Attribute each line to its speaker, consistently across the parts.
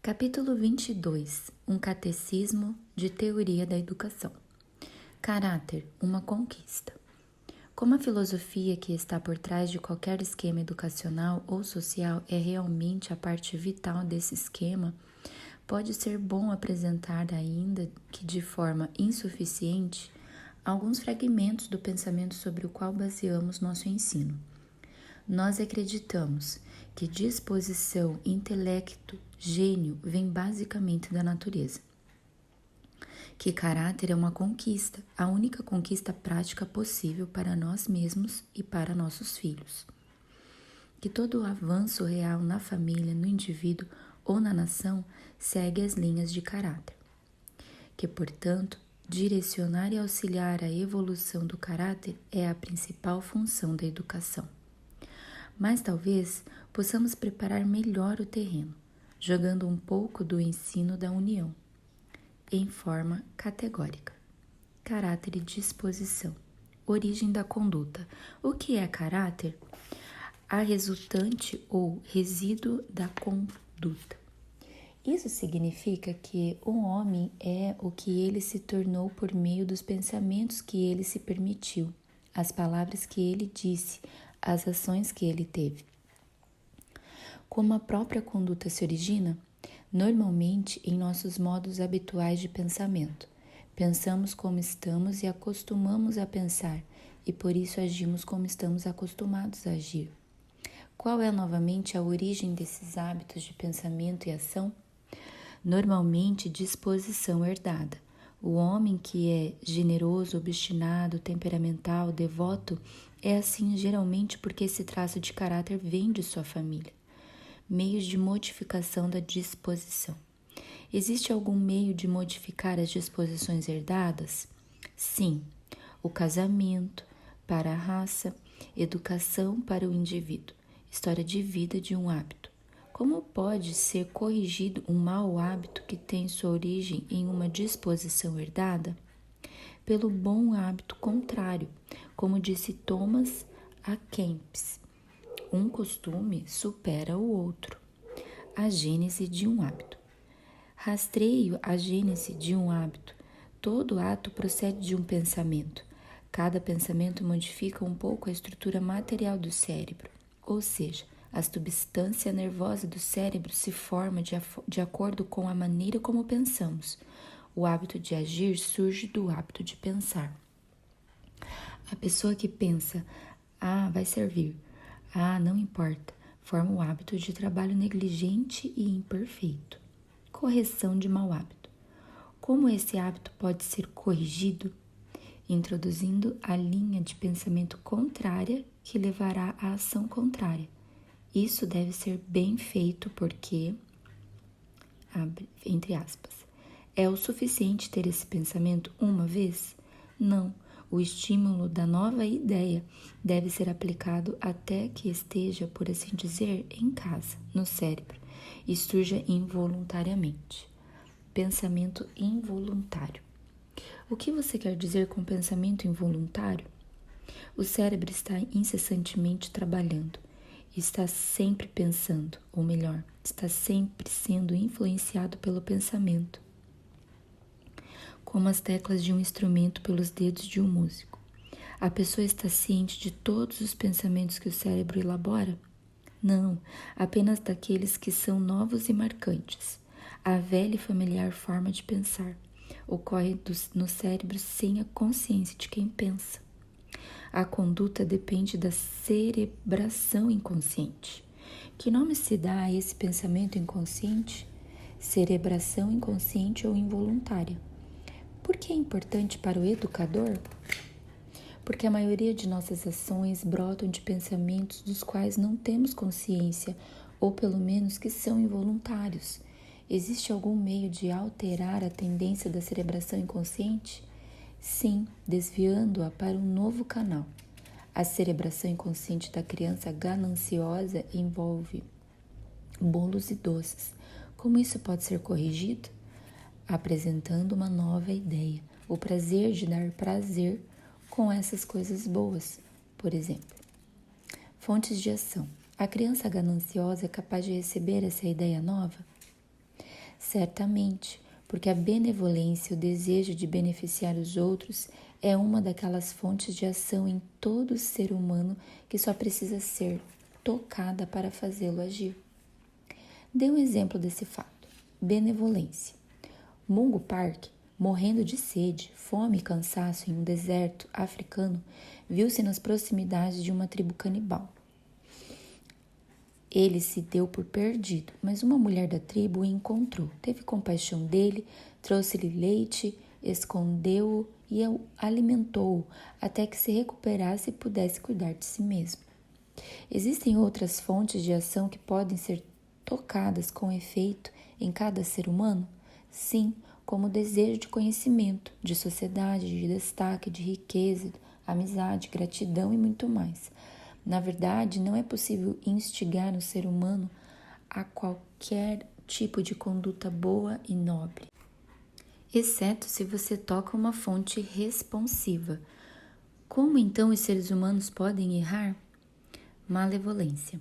Speaker 1: Capítulo 22. Um catecismo de teoria da educação. Caráter, uma conquista. Como a filosofia que está por trás de qualquer esquema educacional ou social é realmente a parte vital desse esquema, pode ser bom apresentar, ainda que de forma insuficiente, alguns fragmentos do pensamento sobre o qual baseamos nosso ensino. Nós acreditamos que disposição, intelecto, gênio vem basicamente da natureza. Que caráter é uma conquista, a única conquista prática possível para nós mesmos e para nossos filhos. Que todo o avanço real na família, no indivíduo ou na nação segue as linhas de caráter. Que, portanto, direcionar e auxiliar a evolução do caráter é a principal função da educação. Mas talvez possamos preparar melhor o terreno, jogando um pouco do ensino da união, em forma categórica. Caráter e disposição. Origem da conduta. O que é caráter? A resultante ou resíduo da conduta. Isso significa que um homem é o que ele se tornou por meio dos pensamentos que ele se permitiu, as palavras que ele disse, as ações que ele teve. Como a própria conduta se origina? Normalmente em nossos modos habituais de pensamento. Pensamos como estamos e acostumamos a pensar, e por isso agimos como estamos acostumados a agir. Qual é novamente a origem desses hábitos de pensamento e ação? Normalmente disposição herdada. O homem que é generoso, obstinado, temperamental, devoto, é assim geralmente porque esse traço de caráter vem de sua família. Meios de modificação da disposição. Existe algum meio de modificar as disposições herdadas? Sim, o casamento para a raça, educação para o indivíduo, história de vida de um hábito. Como pode ser corrigido um mau hábito que tem sua origem em uma disposição herdada? Pelo bom hábito contrário, como disse Thomas A. Kempis, um costume supera o outro. A gênese de um hábito. Rastreio a gênese de um hábito. Todo ato procede de um pensamento. Cada pensamento modifica um pouco a estrutura material do cérebro, ou seja, a substância nervosa do cérebro se forma de acordo com a maneira como pensamos. O hábito de agir surge do hábito de pensar. A pessoa que pensa, vai servir, não importa, forma o hábito de trabalho negligente e imperfeito. Correção de mau hábito. Como esse hábito pode ser corrigido? Introduzindo a linha de pensamento contrária que levará à ação contrária. Isso deve ser bem feito porque, entre aspas, é o suficiente ter esse pensamento uma vez? Não, o estímulo da nova ideia deve ser aplicado até que esteja, por assim dizer, em casa, no cérebro, e surja involuntariamente. Pensamento involuntário. O que você quer dizer com pensamento involuntário? O cérebro está incessantemente trabalhando. Está sempre pensando, ou melhor, está sempre sendo influenciado pelo pensamento, como as teclas de um instrumento pelos dedos de um músico. A pessoa está ciente de todos os pensamentos que o cérebro elabora? Não, apenas daqueles que são novos e marcantes. A velha e familiar forma de pensar ocorre no cérebro sem a consciência de quem pensa. A conduta depende da cerebração inconsciente. Que nome se dá a esse pensamento inconsciente? Cerebração inconsciente ou involuntária. Por que é importante para o educador? Porque a maioria de nossas ações brotam de pensamentos dos quais não temos consciência, ou pelo menos que são involuntários. Existe algum meio de alterar a tendência da cerebração inconsciente? Sim, desviando-a para um novo canal. A cerebração inconsciente da criança gananciosa envolve bolos e doces. Como isso pode ser corrigido? Apresentando uma nova ideia, o prazer de dar prazer com essas coisas boas, por exemplo. Fontes de ação. A criança gananciosa é capaz de receber essa ideia nova? Certamente, porque a benevolência, o desejo de beneficiar os outros, é uma daquelas fontes de ação em todo ser humano que só precisa ser tocada para fazê-lo agir. Dê um exemplo desse fato. Benevolência. Mungo Park, morrendo de sede, fome e cansaço em um deserto africano, viu-se nas proximidades de uma tribo canibal. Ele se deu por perdido, mas uma mulher da tribo o encontrou, teve compaixão dele, trouxe-lhe leite, escondeu-o e alimentou-o até que se recuperasse e pudesse cuidar de si mesmo. Existem outras fontes de ação que podem ser tocadas com efeito em cada ser humano? Sim, como o desejo de conhecimento, de sociedade, de destaque, de riqueza, amizade, gratidão e muito mais. Na verdade, não é possível instigar o ser humano a qualquer tipo de conduta boa e nobre, exceto se você toca uma fonte responsiva. Como então os seres humanos podem errar? Malevolência.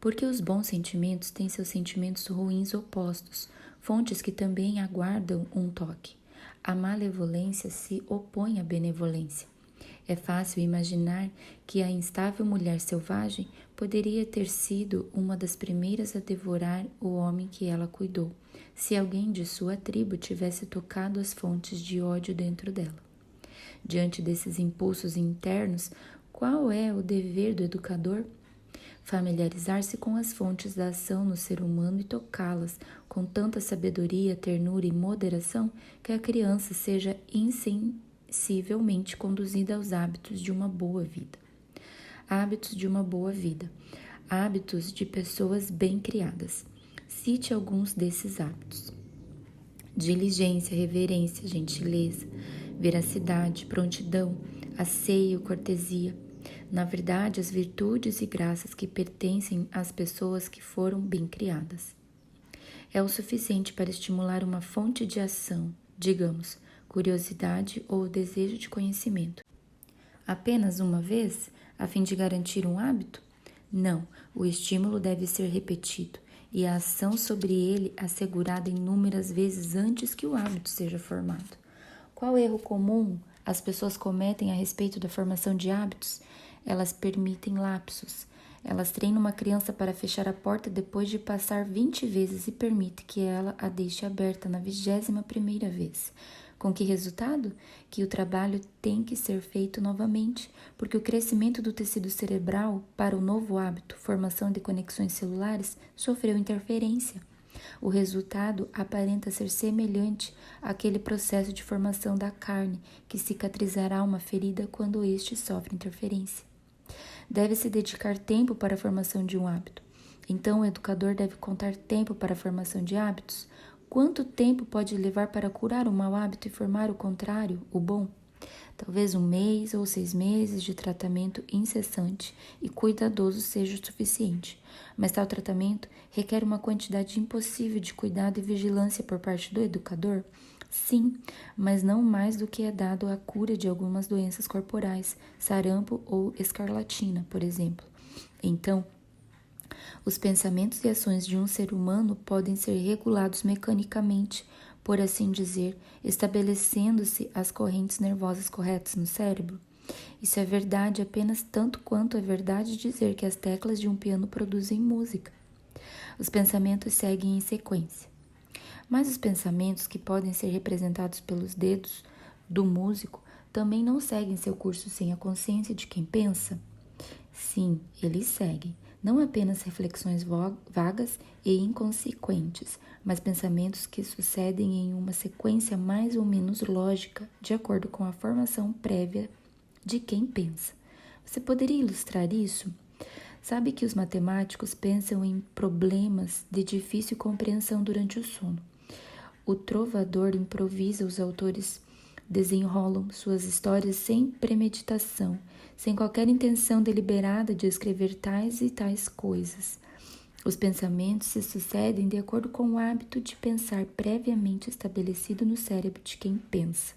Speaker 1: Porque os bons sentimentos têm seus sentimentos ruins opostos, fontes que também aguardam um toque. A malevolência se opõe à benevolência. É fácil imaginar que a instável mulher selvagem poderia ter sido uma das primeiras a devorar o homem que ela cuidou, se alguém de sua tribo tivesse tocado as fontes de ódio dentro dela. Diante desses impulsos internos, qual é o dever do educador? Familiarizar-se com as fontes da ação no ser humano e tocá-las com tanta sabedoria, ternura e moderação que a criança seja insensivelmente conduzida aos hábitos de uma boa vida. Hábitos de uma boa vida. Hábitos de pessoas bem criadas. Cite alguns desses hábitos: diligência, reverência, gentileza, veracidade, prontidão, asseio, cortesia. Na verdade, as virtudes e graças que pertencem às pessoas que foram bem criadas. É o suficiente para estimular uma fonte de ação, digamos, curiosidade ou desejo de conhecimento. Apenas uma vez, a fim de garantir um hábito? Não, o estímulo deve ser repetido e a ação sobre ele assegurada inúmeras vezes antes que o hábito seja formado. Qual erro comum as pessoas cometem a respeito da formação de hábitos? Elas permitem lapsos. Elas treinam uma criança para fechar a porta depois de passar 20 vezes e permite que ela a deixe aberta na 21ª vez. Com que resultado? Que o trabalho tem que ser feito novamente, porque o crescimento do tecido cerebral para o novo hábito, formação de conexões celulares, sofreu interferência. O resultado aparenta ser semelhante àquele processo de formação da carne, que cicatrizará uma ferida quando este sofre interferência. Deve-se dedicar tempo para a formação de um hábito. Então, o educador deve contar tempo para a formação de hábitos? Quanto tempo pode levar para curar um mau hábito e formar o contrário, o bom? Talvez 1 mês ou 6 meses de tratamento incessante e cuidadoso seja o suficiente, mas tal tratamento requer uma quantidade impossível de cuidado e vigilância por parte do educador? Sim, mas não mais do que é dado à cura de algumas doenças corporais, sarampo ou escarlatina, por exemplo. Então, os pensamentos e ações de um ser humano podem ser regulados mecanicamente, por assim dizer, estabelecendo-se as correntes nervosas corretas no cérebro. Isso é verdade apenas tanto quanto é verdade dizer que as teclas de um piano produzem música. Os pensamentos seguem em sequência. Mas os pensamentos que podem ser representados pelos dedos do músico também não seguem seu curso sem a consciência de quem pensa? Sim, eles seguem. Não apenas reflexões vagas e inconsequentes, mas pensamentos que sucedem em uma sequência mais ou menos lógica, de acordo com a formação prévia de quem pensa. Você poderia ilustrar isso? Sabe que os matemáticos pensam em problemas de difícil compreensão durante o sono. O trovador improvisa, os autores desenrolam suas histórias sem premeditação, sem qualquer intenção deliberada de escrever tais e tais coisas. Os pensamentos se sucedem de acordo com o hábito de pensar previamente estabelecido no cérebro de quem pensa.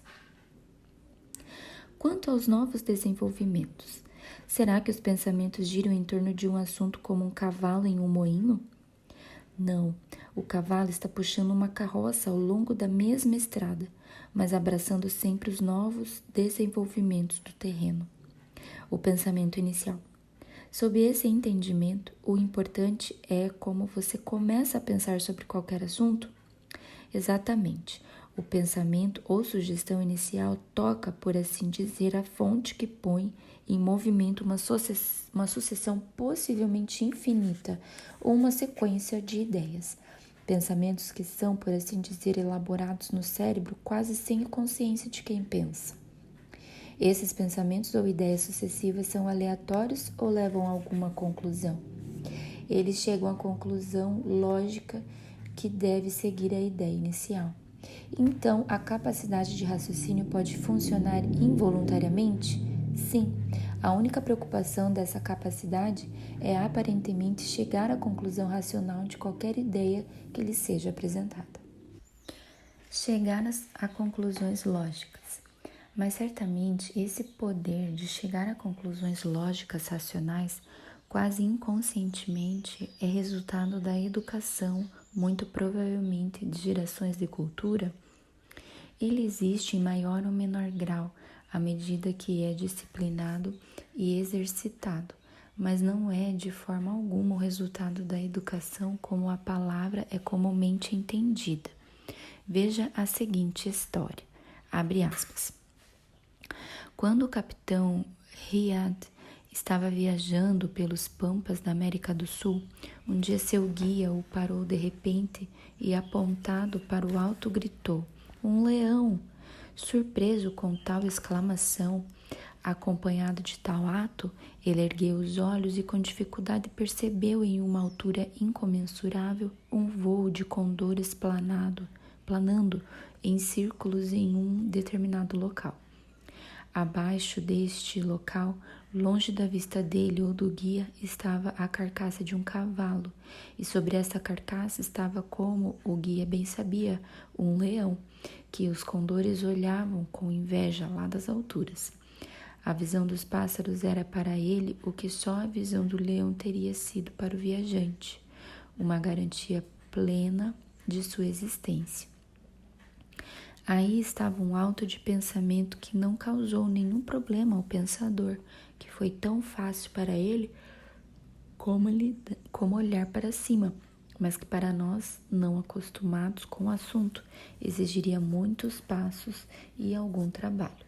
Speaker 1: Quanto aos novos desenvolvimentos, será que os pensamentos giram em torno de um assunto como um cavalo em um moinho? Não, o cavalo está puxando uma carroça ao longo da mesma estrada, mas abraçando sempre os novos desenvolvimentos do terreno. O pensamento inicial. Sob esse entendimento, o importante é como você começa a pensar sobre qualquer assunto. Exatamente. O pensamento ou sugestão inicial toca, por assim dizer, a fonte que põe em movimento uma sucessão possivelmente infinita ou uma sequência de ideias. Pensamentos que são, por assim dizer, elaborados no cérebro quase sem consciência de quem pensa. Esses pensamentos ou ideias sucessivas são aleatórios ou levam a alguma conclusão? Eles chegam à conclusão lógica que deve seguir a ideia inicial. Então, a capacidade de raciocínio pode funcionar involuntariamente? Sim. A única preocupação dessa capacidade é aparentemente chegar à conclusão racional de qualquer ideia que lhe seja apresentada. Chegar a conclusões lógicas. Mas certamente esse poder de chegar a conclusões lógicas racionais, quase inconscientemente, é resultado da educação, muito provavelmente de gerações de cultura. Ele existe em maior ou menor grau à medida que é disciplinado e exercitado, mas não é de forma alguma o resultado da educação como a palavra é comumente entendida. Veja a seguinte história, abre aspas. Quando o capitão Riad estava viajando pelos pampas da América do Sul, um dia seu guia o parou de repente e, apontado para o alto, gritou: "Um leão!" Surpreso com tal exclamação, acompanhado de tal ato, ele ergueu os olhos e com dificuldade percebeu em uma altura incomensurável um vôo de condores planando em círculos em um determinado local. Abaixo deste local, longe da vista dele ou do guia, estava a carcaça de um cavalo, e sobre essa carcaça estava, como o guia bem sabia, um leão, que os condores olhavam com inveja lá das alturas. A visão dos pássaros era para ele o que só a visão do leão teria sido para o viajante, uma garantia plena de sua existência. Aí estava um alto de pensamento que não causou nenhum problema ao pensador, que foi tão fácil para ele como olhar para cima, mas que para nós, não acostumados com o assunto, exigiria muitos passos e algum trabalho.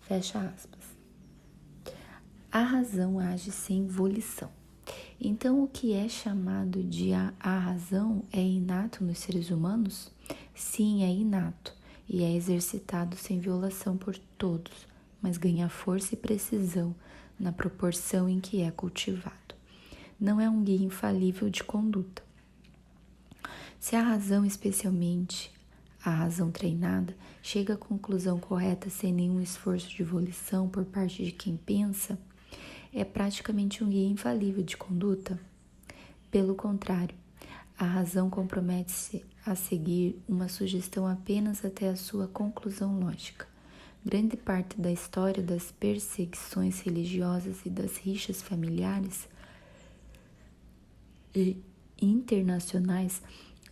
Speaker 1: Fecha aspas. A razão age sem volição. Então, o que é chamado de a razão é inato nos seres humanos? Sim, é inato. E é exercitado sem violação por todos, mas ganha força e precisão na proporção em que é cultivado. Não é um guia infalível de conduta. Se a razão, especialmente a razão treinada, chega à conclusão correta sem nenhum esforço de volição por parte de quem pensa, é praticamente um guia infalível de conduta? Pelo contrário, a razão compromete-se a seguir uma sugestão apenas até a sua conclusão lógica. Grande parte da história das perseguições religiosas e das rixas familiares e internacionais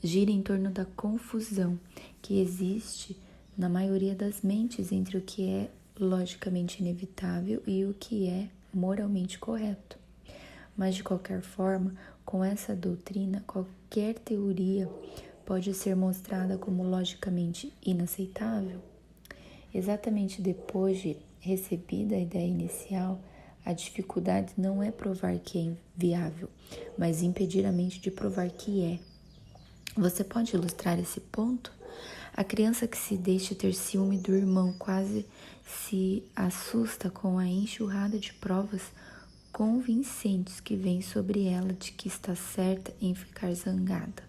Speaker 1: gira em torno da confusão que existe na maioria das mentes entre o que é logicamente inevitável e o que é moralmente correto. Mas, de qualquer forma, com essa doutrina, qualquer teoria pode ser mostrada como logicamente inaceitável. Exatamente depois de recebida a ideia inicial, a dificuldade não é provar que é inviável, mas impedir a mente de provar que é. Você pode ilustrar esse ponto? A criança que se deixa ter ciúme do irmão quase se assusta com a enxurrada de provas convincentes que vem sobre ela de que está certa em ficar zangada.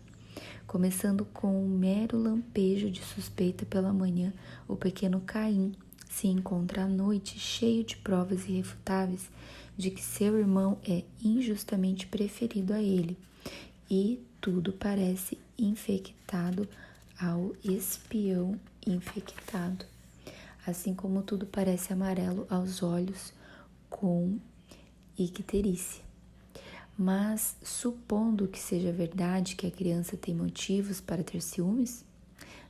Speaker 1: Começando com um mero lampejo de suspeita pela manhã, o pequeno Caim se encontra à noite cheio de provas irrefutáveis de que seu irmão é injustamente preferido a ele, e tudo parece infectado ao espião infectado, assim como tudo parece amarelo aos olhos com icterícia. Mas, supondo que seja verdade que a criança tem motivos para ter ciúmes,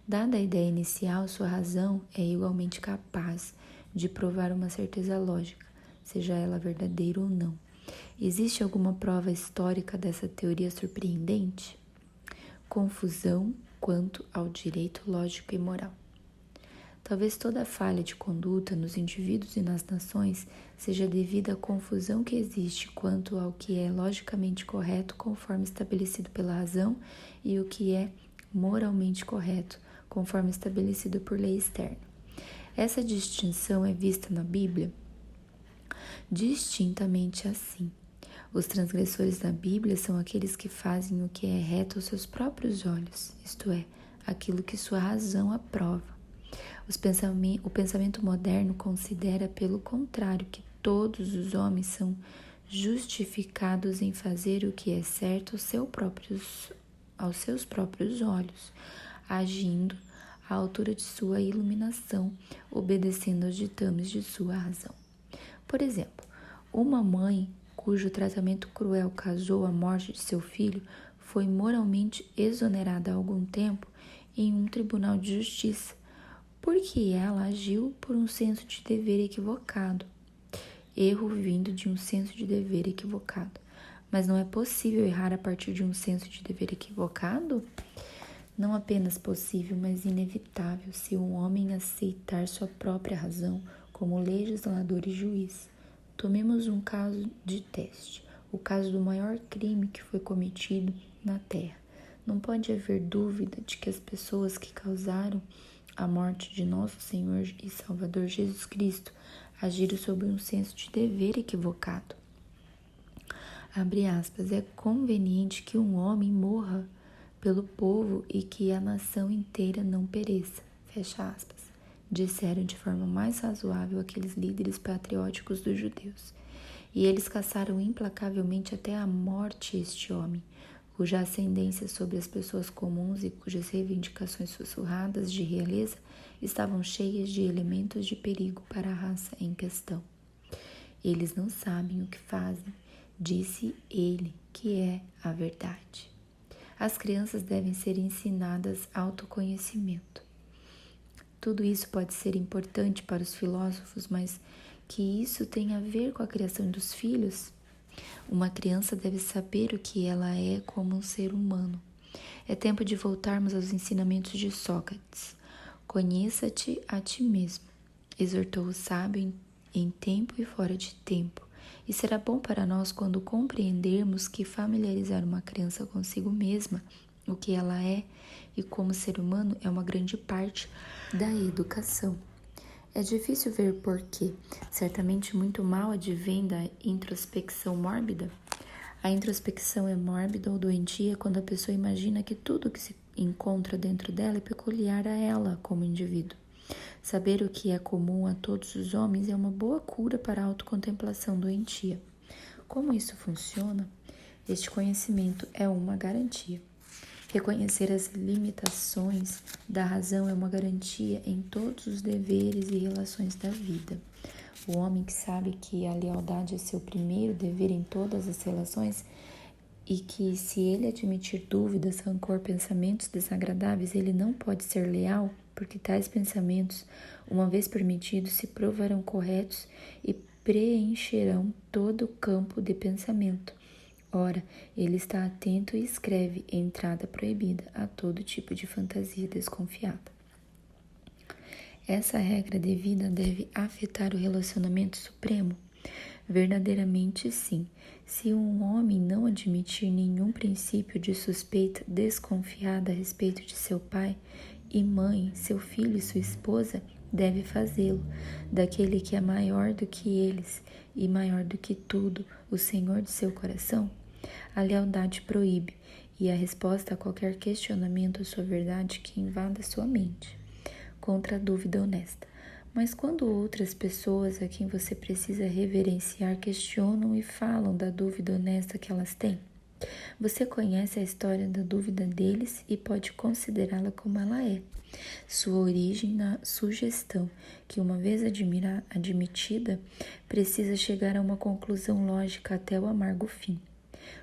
Speaker 1: dada a ideia inicial, sua razão é igualmente capaz de provar uma certeza lógica, seja ela verdadeira ou não. Existe alguma prova histórica dessa teoria surpreendente? Confusão quanto ao direito lógico e moral. Talvez toda falha de conduta nos indivíduos e nas nações seja devida à confusão que existe quanto ao que é logicamente correto conforme estabelecido pela razão e o que é moralmente correto conforme estabelecido por lei externa. Essa distinção é vista na Bíblia distintamente assim. Os transgressores da Bíblia são aqueles que fazem o que é reto aos seus próprios olhos, isto é, aquilo que sua razão aprova. O pensamento moderno considera, pelo contrário, que todos os homens são justificados em fazer o que é certo aos seus próprios olhos, agindo à altura de sua iluminação, obedecendo aos ditames de sua razão. Por exemplo, uma mãe cujo tratamento cruel causou a morte de seu filho foi moralmente exonerada há algum tempo em um tribunal de justiça, porque ela agiu por um senso de dever equivocado. Erro vindo de um senso de dever equivocado. Mas não é possível errar a partir de um senso de dever equivocado? Não apenas possível, mas inevitável se um homem aceitar sua própria razão como legislador e juiz. Tomemos um caso de teste, o caso do maior crime que foi cometido na Terra. Não pode haver dúvida de que as pessoas que causaram a morte de nosso Senhor e Salvador Jesus Cristo agiram sob um senso de dever equivocado. Abre aspas, é conveniente que um homem morra pelo povo e que a nação inteira não pereça, fecha aspas, disseram de forma mais razoável aqueles líderes patrióticos dos judeus. E eles caçaram implacavelmente até a morte este homem, cuja ascendência sobre as pessoas comuns e cujas reivindicações sussurradas de realeza estavam cheias de elementos de perigo para a raça em questão. Eles não sabem o que fazem, disse ele, que é a verdade. As crianças devem ser ensinadas autoconhecimento. Tudo isso pode ser importante para os filósofos, mas que isso tem a ver com a criação dos filhos? Uma criança deve saber o que ela é como um ser humano. É tempo de voltarmos aos ensinamentos de Sócrates. Conheça-te a ti mesmo, exortou o sábio em tempo e fora de tempo. E será bom para nós quando compreendermos que familiarizar uma criança consigo mesma, o que ela é e como ser humano é uma grande parte da educação. É difícil ver por quê. Certamente muito mal advém da introspecção mórbida. A introspecção é mórbida ou doentia quando a pessoa imagina que tudo que se encontra dentro dela é peculiar a ela como indivíduo. Saber o que é comum a todos os homens é uma boa cura para a autocontemplação doentia. Como isso funciona? Este conhecimento é uma garantia. Reconhecer as limitações da razão é uma garantia em todos os deveres e relações da vida. O homem que sabe que a lealdade é seu primeiro dever em todas as relações e que, se ele admitir dúvidas, rancor, pensamentos desagradáveis, ele não pode ser leal, porque tais pensamentos, uma vez permitidos, se provarão corretos e preencherão todo o campo de pensamento. Ora, ele está atento e escreve entrada proibida a todo tipo de fantasia desconfiada. Essa regra devida deve afetar o relacionamento supremo? Verdadeiramente sim. Se um homem não admitir nenhum princípio de suspeita desconfiada a respeito de seu pai e mãe, seu filho e sua esposa, deve fazê-lo, daquele que é maior do que eles e maior do que tudo, o Senhor de seu coração? A lealdade proíbe, e a resposta a qualquer questionamento à sua verdade que invada sua mente, contra a dúvida honesta. Mas quando outras pessoas a quem você precisa reverenciar questionam e falam da dúvida honesta que elas têm, você conhece a história da dúvida deles e pode considerá-la como ela é. Sua origem na sugestão, que uma vez admitida, precisa chegar a uma conclusão lógica até o amargo fim.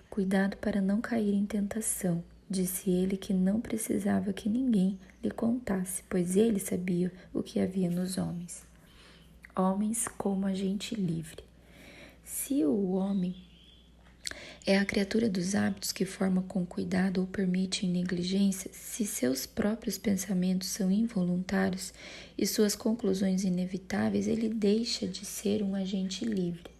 Speaker 1: Cuidado para não cair em tentação, disse ele que não precisava que ninguém lhe contasse, pois ele sabia o que havia nos homens. Homens como agente livre. Se o homem é a criatura dos hábitos que forma com cuidado ou permite em negligência, se seus próprios pensamentos são involuntários e suas conclusões inevitáveis, ele deixa de ser um agente livre.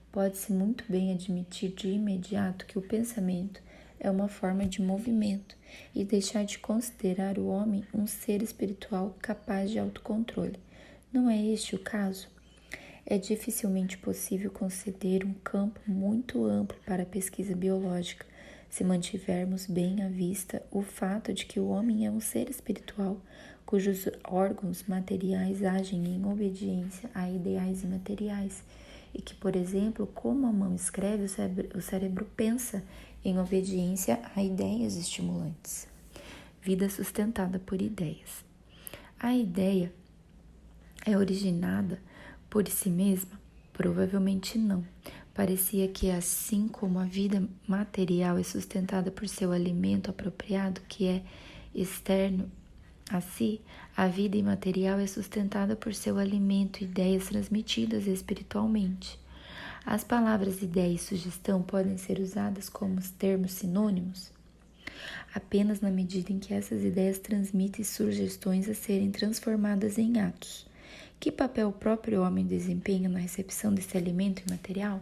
Speaker 1: Pode-se muito bem admitir de imediato que o pensamento é uma forma de movimento e deixar de considerar o homem um ser espiritual capaz de autocontrole. Não é este o caso? É dificilmente possível conceder um campo muito amplo para a pesquisa biológica, se mantivermos bem à vista o fato de que o homem é um ser espiritual, cujos órgãos materiais agem em obediência a ideais imateriais, e que, por exemplo, como a mão escreve, o cérebro pensa em obediência a ideias estimulantes. Vida sustentada por ideias. A ideia é originada por si mesma? Provavelmente não. Parecia que, assim como a vida material é sustentada por seu alimento apropriado, que é externo a si, a vida imaterial é sustentada por seu alimento, ideias transmitidas espiritualmente. As palavras ideia e sugestão podem ser usadas como termos sinônimos apenas na medida em que essas ideias transmitem sugestões a serem transformadas em atos. Que papel o próprio homem desempenha na recepção desse alimento imaterial?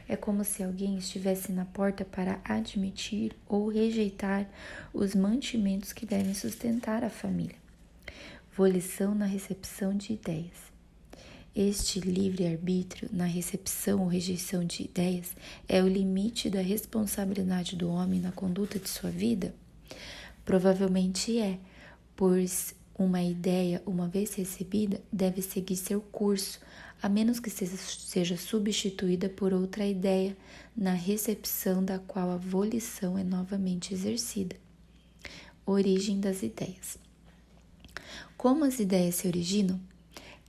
Speaker 1: É como se alguém estivesse na porta para admitir ou rejeitar os mantimentos que devem sustentar a família. Volição na recepção de ideias. Este livre-arbítrio na recepção ou rejeição de ideias é o limite da responsabilidade do homem na conduta de sua vida? Provavelmente é, pois uma ideia, uma vez recebida, deve seguir seu curso, a menos que seja substituída por outra ideia, na recepção da qual a volição é novamente exercida. Origem das ideias. Como as ideias se originam?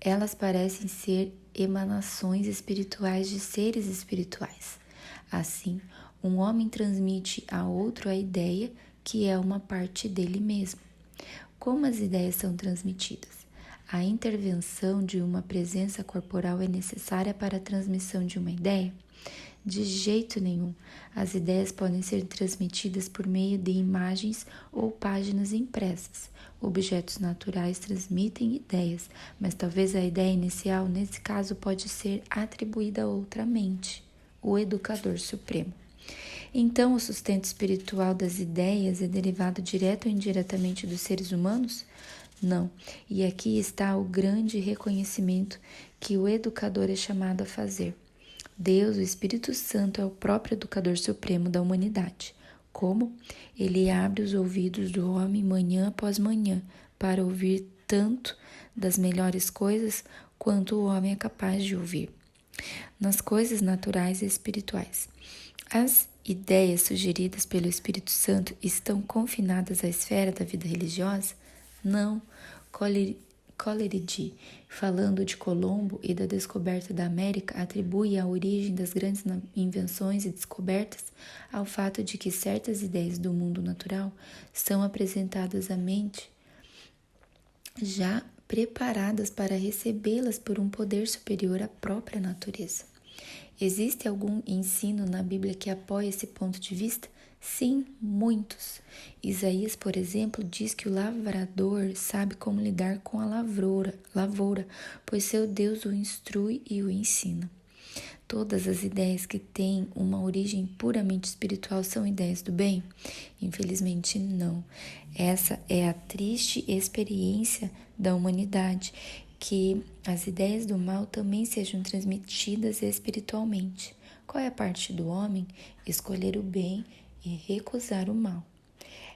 Speaker 1: Elas parecem ser emanações espirituais de seres espirituais. Assim, um homem transmite a outro a ideia que é uma parte dele mesmo. Como as ideias são transmitidas? A intervenção de uma presença corporal é necessária para a transmissão de uma ideia? De jeito nenhum. As ideias podem ser transmitidas por meio de imagens ou páginas impressas. Objetos naturais transmitem ideias, mas talvez a ideia inicial, nesse caso, pode ser atribuída a outra mente, o Educador Supremo. Então, o sustento espiritual das ideias é derivado direto ou indiretamente dos seres humanos? Não, e aqui está o grande reconhecimento que o educador é chamado a fazer. Deus, o Espírito Santo, é o próprio Educador Supremo da humanidade. Como? Ele abre os ouvidos do homem manhã após manhã para ouvir tanto das melhores coisas quanto o homem é capaz de ouvir. Nas coisas naturais e espirituais. As ideias sugeridas pelo Espírito Santo estão confinadas à esfera da vida religiosa? Não. Coleridge, falando de Colombo e da descoberta da América, atribui a origem das grandes invenções e descobertas ao fato de que certas ideias do mundo natural são apresentadas à mente já preparadas para recebê-las por um poder superior à própria natureza. Existe algum ensino na Bíblia que apoie esse ponto de vista? Sim, muitos. Isaías, por exemplo, diz que o lavrador sabe como lidar com a lavoura, pois seu Deus o instrui e o ensina. Todas as ideias que têm uma origem puramente espiritual são ideias do bem? Infelizmente, não. Essa é a triste experiência da humanidade, que as ideias do mal também sejam transmitidas espiritualmente. Qual é a parte do homem? Escolher o bem e recusar o mal.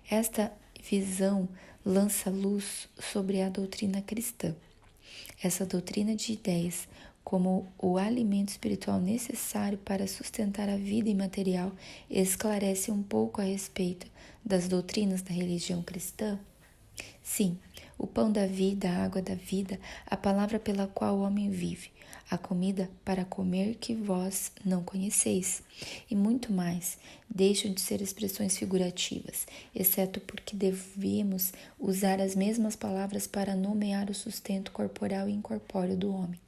Speaker 1: Esta visão lança luz sobre a doutrina cristã. Essa doutrina de ideias, como o alimento espiritual necessário para sustentar a vida imaterial, esclarece um pouco a respeito das doutrinas da religião cristã? Sim, o pão da vida, a água da vida, a palavra pela qual o homem vive, a comida para comer que vós não conheceis, e muito mais, deixam de ser expressões figurativas, exceto porque devemos usar as mesmas palavras para nomear o sustento corporal e incorpóreo do homem.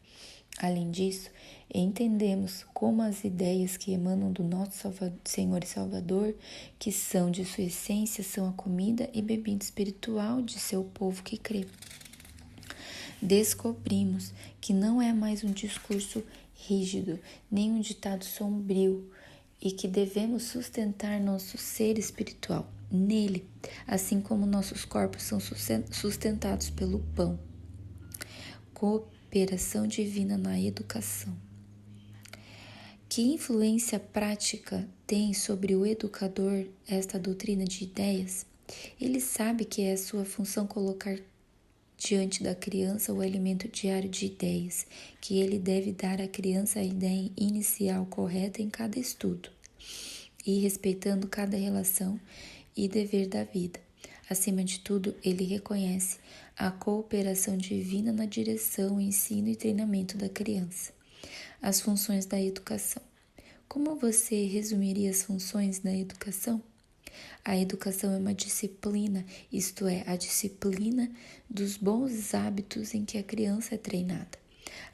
Speaker 1: Além disso, entendemos como as ideias que emanam do nosso Senhor e Salvador, que são de sua essência, são a comida e bebida espiritual de seu povo que crê. Descobrimos que não é mais um discurso rígido, nem um ditado sombrio, e que devemos sustentar nosso ser espiritual nele, assim como nossos corpos são sustentados pelo pão. Cooperação divina na educação. Que influência prática tem sobre o educador esta doutrina de ideias? Ele sabe que é sua função colocar diante da criança o alimento diário de ideias, que ele deve dar à criança a ideia inicial correta em cada estudo, e respeitando cada relação e dever da vida. Acima de tudo, ele reconhece a cooperação divina na direção, ensino e treinamento da criança. As funções da educação. Como você resumiria as funções da educação? A educação é uma disciplina, isto é, a disciplina dos bons hábitos em que a criança é treinada.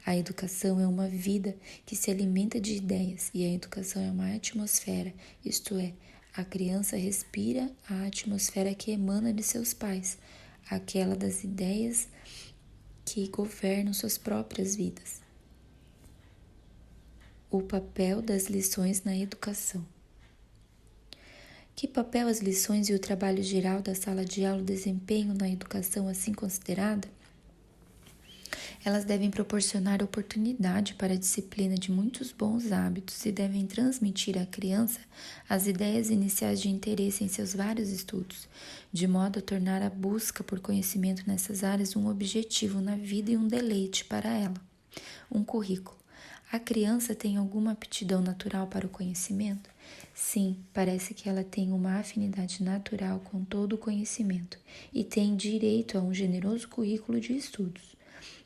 Speaker 1: A educação é uma vida que se alimenta de ideias, e a educação é uma atmosfera, isto é, a criança respira a atmosfera que emana de seus pais, aquela das ideias que governam suas próprias vidas. O papel das lições na educação. Que papel as lições e o trabalho geral da sala de aula desempenham na educação assim considerada? Elas devem proporcionar oportunidade para a disciplina de muitos bons hábitos e devem transmitir à criança as ideias iniciais de interesse em seus vários estudos, de modo a tornar a busca por conhecimento nessas áreas um objetivo na vida e um deleite para ela. Um currículo. A criança tem alguma aptidão natural para o conhecimento? Sim, parece que ela tem uma afinidade natural com todo o conhecimento e tem direito a um generoso currículo de estudos,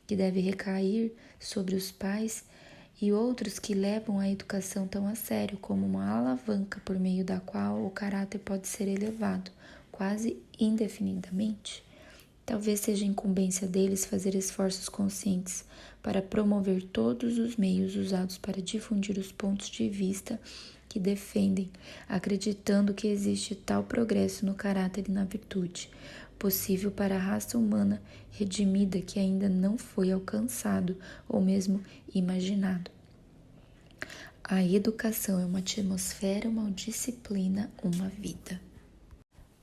Speaker 1: que deve recair sobre os pais e outros que levam a educação tão a sério como uma alavanca por meio da qual o caráter pode ser elevado, quase indefinidamente. Talvez seja incumbência deles fazer esforços conscientes para promover todos os meios usados para difundir os pontos de vista que defendem, acreditando que existe tal progresso no caráter e na virtude, possível para a raça humana redimida que ainda não foi alcançado ou mesmo imaginado. A educação é uma atmosfera, uma disciplina, uma vida.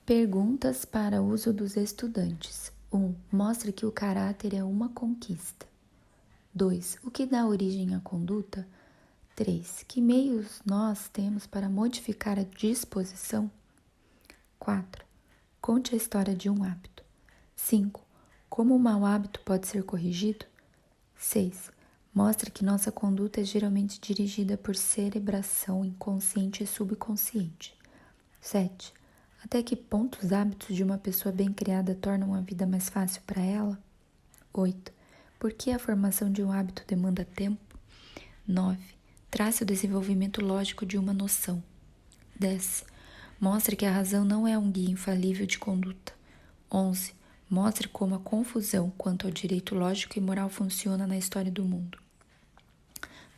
Speaker 1: Perguntas para uso dos estudantes. 1. Mostre que o caráter é uma conquista. 2. O que dá origem à conduta? 3. Que meios nós temos para modificar a disposição? 4. Conte a história de um hábito. 5. Como um mau hábito pode ser corrigido? 6. Mostre que nossa conduta é geralmente dirigida por cerebração inconsciente e subconsciente. 7. Até que ponto os hábitos de uma pessoa bem criada tornam a vida mais fácil para ela? 8. Por que a formação de um hábito demanda tempo? 9. Trace o desenvolvimento lógico de uma noção. 10. Mostre que a razão não é um guia infalível de conduta. 11. Mostre como a confusão quanto ao direito lógico e moral funciona na história do mundo.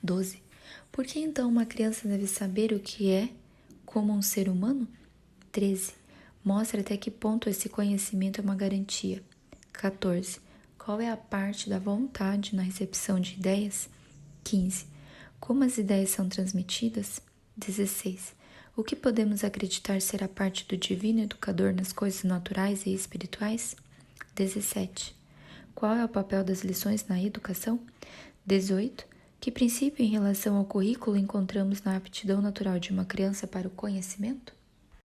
Speaker 1: 12. Por que então uma criança deve saber o que é como um ser humano? 13. Mostre até que ponto esse conhecimento é uma garantia. 14. Qual é a parte da vontade na recepção de ideias? 15. Como as ideias são transmitidas? 16. O que podemos acreditar ser a parte do divino educador nas coisas naturais e espirituais? 17. Qual é o papel das lições na educação? 18. Que princípio em relação ao currículo encontramos na aptidão natural de uma criança para o conhecimento?